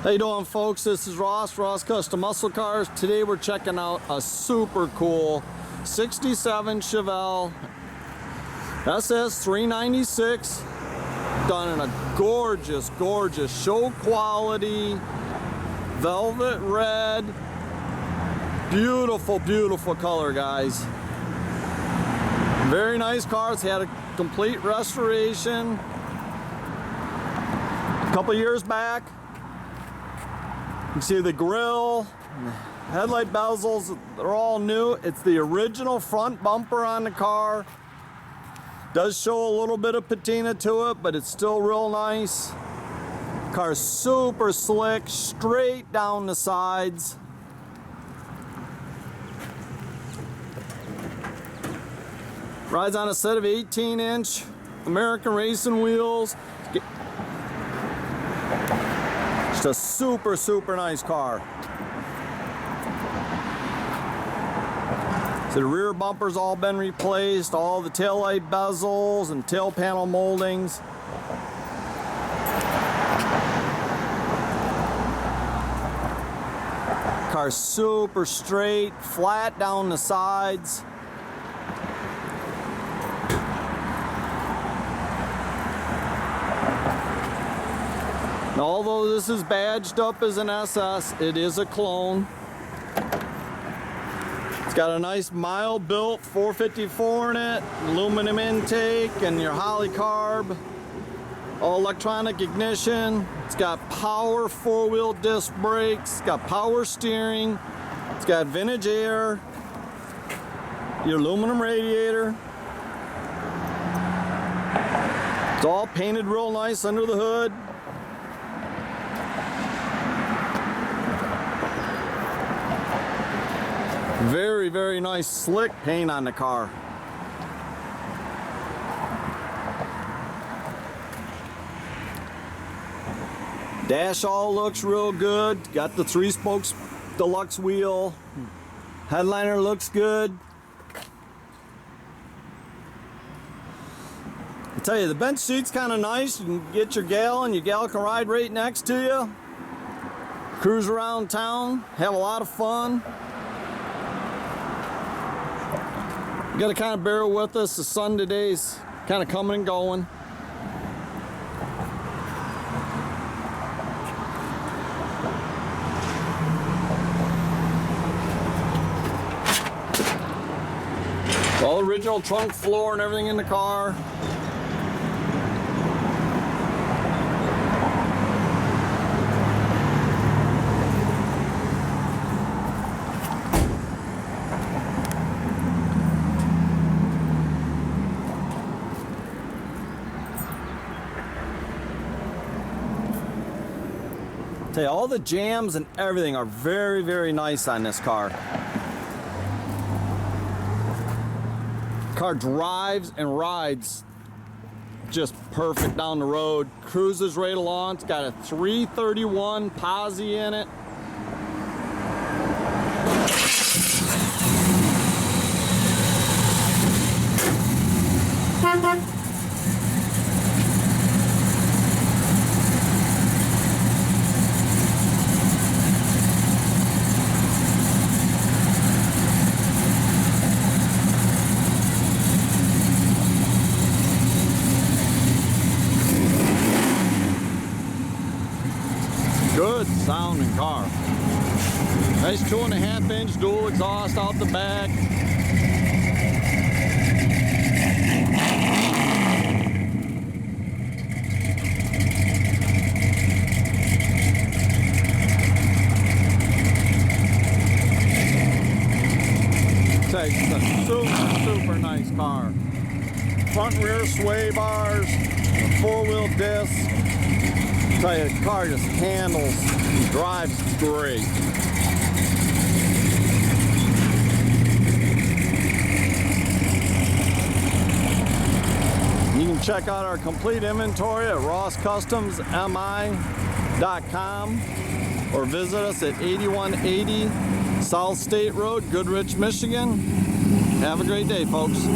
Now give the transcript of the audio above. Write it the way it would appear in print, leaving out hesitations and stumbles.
How you doing, folks? This is Ross Custom Muscle Cars. Today we're checking out a super cool 67 Chevelle SS 396, done in a gorgeous show quality velvet red. Beautiful color, guys. Very nice car. It's had a complete restoration a couple years back. You can see the grille, headlight bezels, they're all new. It's the original front bumper on the car. Does show a little bit of patina to it, but it's still real nice. Car's super slick, straight down the sides. Rides on a set of 18-inch American racing wheels. It's a super nice car. So the rear bumper's all been replaced, all the taillight bezels and tail panel moldings. Car's super straight, flat down the sides. Now, although this is badged up as an SS, it is a clone. It's got a nice mild built 454 in it, aluminum intake and your Holley carb, all electronic ignition. It's got power 4-wheel disc brakes, it's got power steering, it's got vintage air, your aluminum radiator. It's all painted real nice under the hood. Very nice slick paint on the car. Dash all looks real good. Got the 3-spokes deluxe wheel. Headliner looks good. I tell you, the bench seat's kind of nice. You can get your gal and your gal can ride right next to you. Cruise around town, have a lot of fun. You gotta kind of bear with us. The sun today's kind of coming and going. All original trunk floor and everything in the car. Tell you, all the jams and everything are very nice on this car. Car drives and rides just perfect down the road. Cruises right along. It's got a 331 posi in it. Good sounding car. Nice 2.5-inch dual exhaust out the back. It's a super nice car. Front and rear sway bars, 4-wheel disc. Tell you, the car just handles and drives great. You can check out our complete inventory at rosscustomsmi.com or visit us at 8180 South State Road, Goodrich, Michigan. Have a great day, folks.